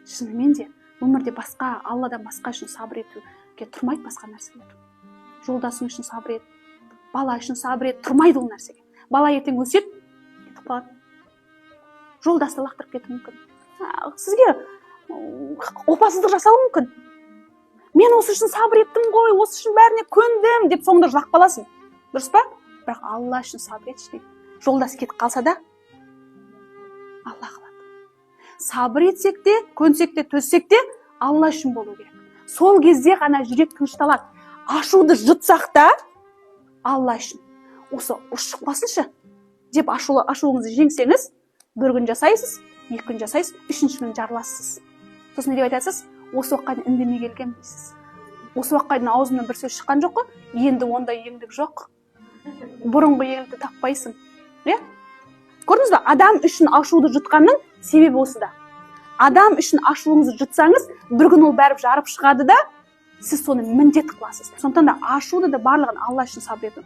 шынымен де өмірде басқа, Алладан басқа үшін сабыр етуге тұрмайды басқа нәрселер. Жолдасың үшін сабыр ет, бала үшін сабыр ет, тұрмайды ол нәрсеге. Бала ертең өседі, кетіп қалады. Жолдасты лақтырып кетуі мүмкін. Сізге опасыздық жасауы мүмкін. Мен осы үшін сабыр еттім ғой, осы үшін бәріне көндім деп соңында жылап қаласың. Дұрыс па? Бірақ Алла үшін сабыр етші дейді. Жолдас кетіп қалса да, Алла қалады. Сабыр етсек те, көнсек те, төссек те, Алла үшін болу керек. Сол кезде ғана жүрек тынышталады. Ашуды жұтсақ та, Алла үшін. Осы шықпасыншы деп ашуыңызды жеңсеңіз, бір күн жасайсыз, 2 күн жасайсыз, 3-ші күн жарыласыз. Сосын не деп айтасыз? Осы уақытқа дейін үндемей келгем дейсіз. Осы уақытқа дейін аузымнан бір сөз шыққан жоқ қой, енді ондай еңдік жоқ. Бұрынғы еңдікті таппайсың. Көрдіңіз бе? Адам үшін ашуды жұтқанның себебі осы да. Адам үшін ашуыңызды жұтсаңыз, бір күн ол бәріп жарып шығады да, сіз соны міндет қыласыз. Сондықтан да ашуды да барлығын Алла үшін сабыр ету.